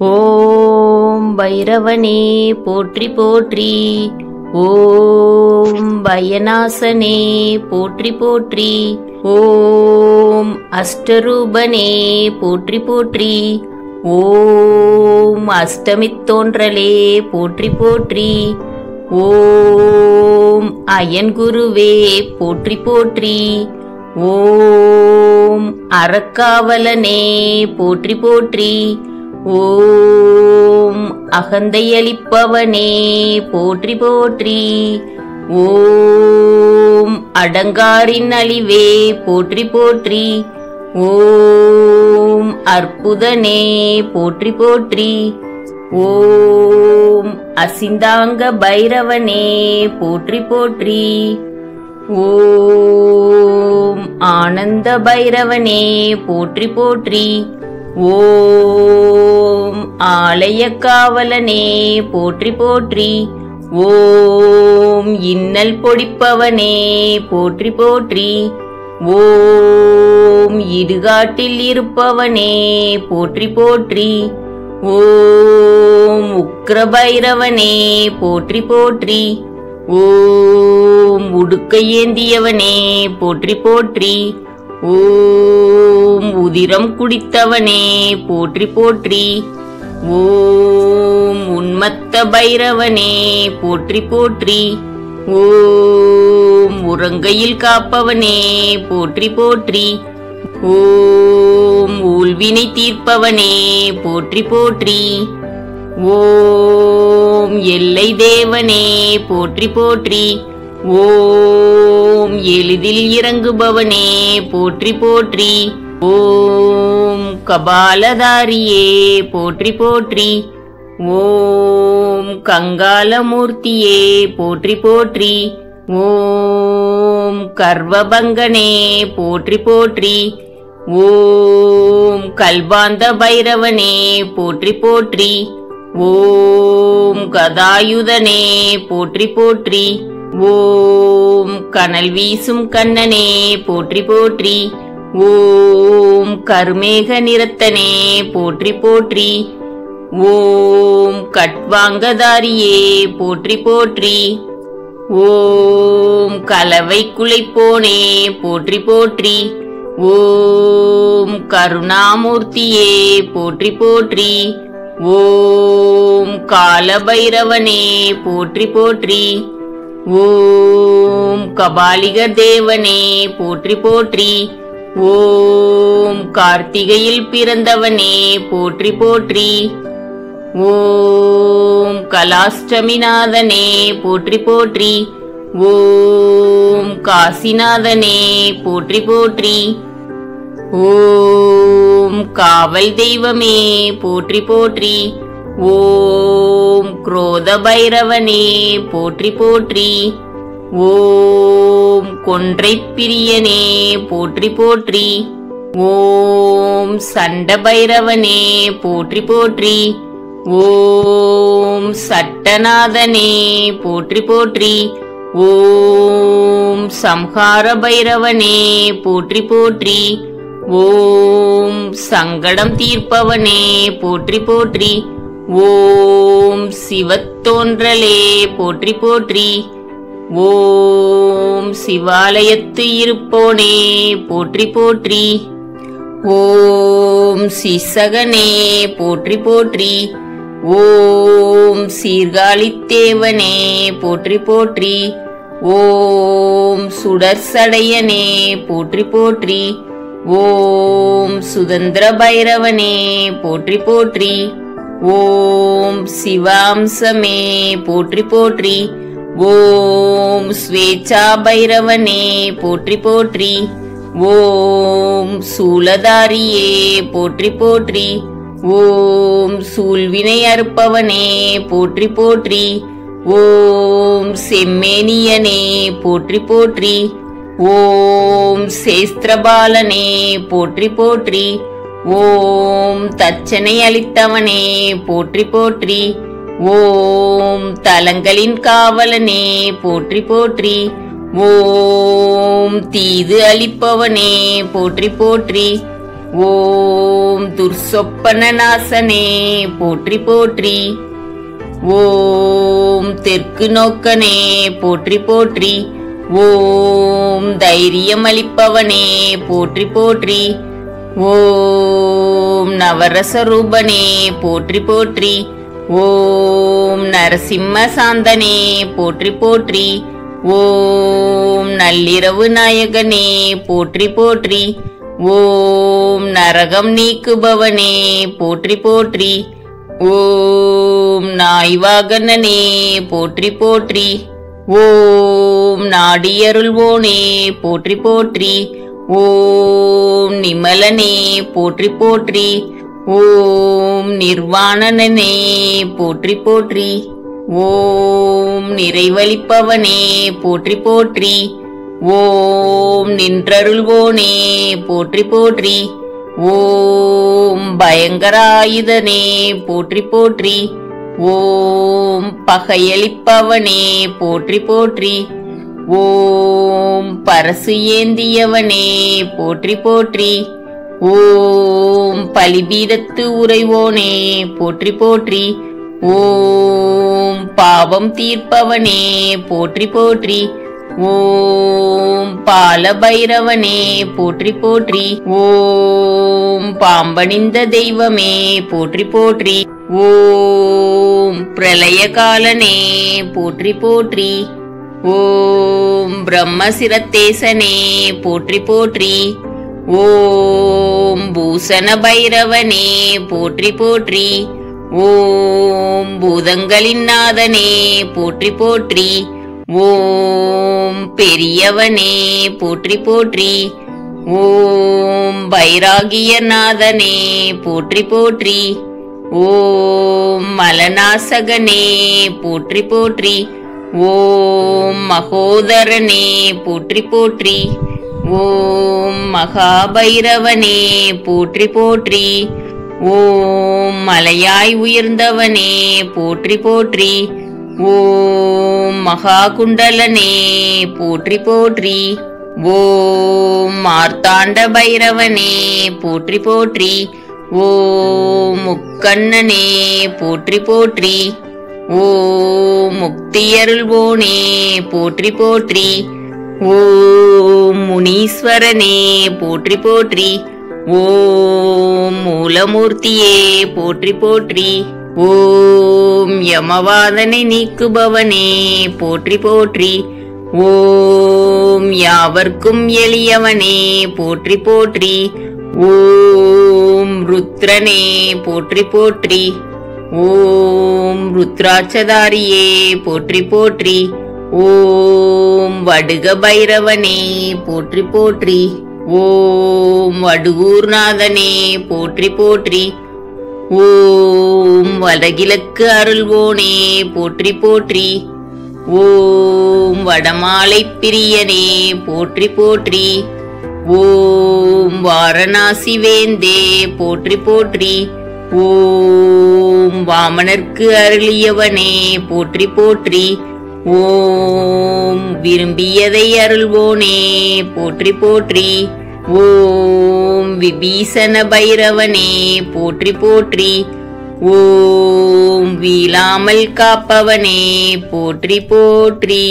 ஓம் பைரவனே போற்றி போற்றி. ஓம் பயநாசனே போற்றி போற்றி. ஓம் அஷ்டரூபனே போற்றி போற்றி. ஓம் அஷ்டமித்தோன்றலே போற்றி போற்றி. ஓம் அயன்குருவே போற்றி போற்றி. ஓம் அறக்காவலனே போற்றி போற்றி. ஓம் அகந்தையளிப்பவனே போற்றி போற்றி. ஓம் அடங்காரின் அழிவே போற்றி போற்றி. ஓம் அற்புதனே போற்றி போற்றி. ஓம் அசிந்தாங்க பைரவனே போற்றி போற்றி. ஓம் ஆனந்த பைரவனே போற்றி போற்றி. ஓம் ஆலய காவலனே போற்றி போற்றி. ஓம் இன்னல் பொடிப்பவனே போற்றி போற்றி. ஓம் இடுகாட்டில் இருப்பவனே போற்றி போற்றி. ஓம் உக்ர பைரவனே போற்றி போற்றி. ஓம் உடுக்கை ஏந்தியவனே போற்றி போற்றி. ஓம் உதிரம் குடித்தவனே போற்றி போற்றி. ஓம் உன்மத்த பைரவனே போற்றி போற்றி. ஓம் உறங்கையில் காப்பவனே போற்றி போற்றி. ஓம் ஊழ்வினை தீர்ப்பவனே போற்றி போற்றி. ஓம் எல்லை தேவனே போற்றி போற்றி. ஓம் எளிதில் இறங்குபவனே போற்றி போற்றி. ஓம் கபாலதாரியே போற்றி போற்றி. ஓம் கங்காலமூர்த்தியே போற்றி போற்றி. ஓம் கர்வபங்கனே போற்றி போற்றி. ஓம் கல்பாந்த பைரவனே போற்றி போற்றி. ஓம் கதாயுதனே போற்றி போற்றி. ஓம் கனல் வீசும் கண்ணனே போற்றி போற்றி. ஓம் கருமேக நிறத்தனே போற்றி போற்றி. ஓம் கட்வாங்கதாரியே போற்றி போற்றி. ஓம் கலவை குலைப்போனே போற்றி போற்றி. ஓம் கருணாமூர்த்தியே போற்றி போற்றி. ஓம் காலபைரவனே போற்றி போற்றி. ஓம் கபாலிக தேவனே போற்றி போற்றி. ஓம் கார்த்திகையில் பிறந்தவனே போற்றி போற்றி. ஓம் கலாஷ்டமிநாதனே போற்றி போற்றி. ஓம் காசிநாதனே போற்றி போற்றி. ஓம் காவல் தெய்வமே போற்றி போற்றி. ஓம் குரோத பைரவனே போற்றி போற்றி. ஓம் கொன்றை பிரியனே போற்றி போற்றி. ஓம் சண்ட பைரவனே போற்றி போற்றி. ஓம் சட்டநாதனே போற்றி போற்றி. ஓம் சம்ஹார பைரவனே போற்றி போற்றி. ஓம் சங்கடம் தீர்ப்பவனே போற்றி போற்றி. ஓம் சிவத்தோன்றலே போற்றி போற்றி. ஓம் சிவாலயத்து இருப்போனே போற்றி போற்றி. ஓம் சிசகனே போற்றி போற்றி. ஓம் சீர்காழித்தேவனே போற்றி போற்றி. ஓம் சுடர்சடையனே போற்றி போற்றி. ஓம் சுதந்திர பைரவனே போற்றி போற்றி. ஓம் சிவாம்சமே போற்றி போற்றி. ஓம் ஸ்வேச்சா பைரவனே போற்றி போற்றி. ஓம் சூலதாரியே போற்றி போற்றி. ஓம் சூழ்வினை அறுப்பவனே போற்றி போற்றி. ஓம் செம்மேனியனே போற்றி போற்றி. ஓம் சேஸ்திரபாலனே போற்றி போற்றி. ஓம் தச்சனை அளித்தவனே போற்றி போற்றி. ஓம் தலங்களின் காவலனே போற்றி போற்றி. ஓம் தீது அளிப்பவனே போற்றி போற்றி. ஓம் துர்சொப்பன நாசனே போற்றி போற்றி. ஓம் தெற்கு நோக்கனே போற்றி போற்றி. ஓம் தைரியம் அளிப்பவனே போற்றி போற்றி. ஓம் நவரசரூபனே போற்றி போற்றி. ஓம் நரசிம்ம சாந்தனே போற்றி போற்றி. ஓம் நள்ளிரவு நாயகனே போற்றி போற்றி. ஓம் நரகம் நீக்குபவனே போற்றி போற்றி. ஓம் நாய்வாகனனே போற்றி போற்றி. ஓம் நாடியருள்வோனே போற்றி போற்றி. ஓம் நிமலனே போற்றி போற்றி. ஓம் நிர்வாணனே போற்றி போற்றி. ஓம் நிறைவளிப்பவனே போற்றி போற்றி. ஓம் நின்றருள்வோனே போற்றி போற்றி. ஓம் பயங்கராயுதனே போற்றி போற்றி. ஓம் பகையளிப்பவனே போற்றி போற்றி. ஓம் பரசு ஏந்தியவனே போற்றி போற்றி. ஓம் பலிபீடத்து உறைவோனே போற்றி போற்றி. ஓம் பாவம் தீர்ப்பவனே போற்றி போற்றி. ஓம் பாலபைரவனே போற்றி போற்றி. ஓம் பாம்பணிந்த தெய்வமே போற்றி போற்றி. ஓம் பிரளயகாலனே போற்றி போற்றி. ஓம் பிரம்மசிரத்தேசனே போற்றி போற்றி. ஓம் பூசண பைரவனே போற்றி போற்றி. ஓம் பூதங்களின் நாதனே போற்றி போற்றி. ஓம் பெரியவனே போற்றி போற்றி. ஓம் பைராகியநாதனே போற்றி போற்றி. ஓம் மலநாசகனே போற்றி போற்றி. ஓம் மகோதரனே போற்றி போற்றி. ஓம் மகாபைரவனே போற்றி போற்றி. ஓம் மலையாய் உயர்ந்தவனே போற்றி போற்றி. ஓம் மகாகுண்டலனே போற்றி போற்றி. ஓம் மார்த்தாண்ட பைரவனே போற்றி போற்றி. ஓம் முக்கண்ணனே போற்றி போற்றி. ஓம் முக்தியருள்வோனே போற்றி போற்றி. ஓம் முனீஸ்வரனே போற்றி போற்றி. ஓம் மூலமூர்த்தியே போற்றி போற்றி. ஓம் யமவாதனை நீக்குபவனே போற்றி போற்றி. ஓம் யாவர்க்கும் எளியவனே போற்றி போற்றி. ஓம் ருத்ரனே போற்றி போற்றி. ஓம் ருத்ராட்சதாரியே போற்றி போற்றி. ஓம் வடுக பைரவனே போற்றி போற்றி. ஓம் வடுவூர்நாதனே போற்றி போற்றி. ஓம் வடகிழக்கு அருள்வோனே போற்றி போற்றி. ஓம் வடமாலை பிரியனே போற்றி போற்றி. ஓம் வாரணாசி வேந்தே போற்றி போற்றி. ஓம் வாமனர்க்கு அருளியவனே போற்றி போற்றி. ஓம் விரும்பியதை அருள்வோனே போற்றி போற்றி. ஓம் விபீஷண பைரவனே போற்றி போற்றி. ஓம் வீழாமல் காப்பவனே போற்றி போற்றி.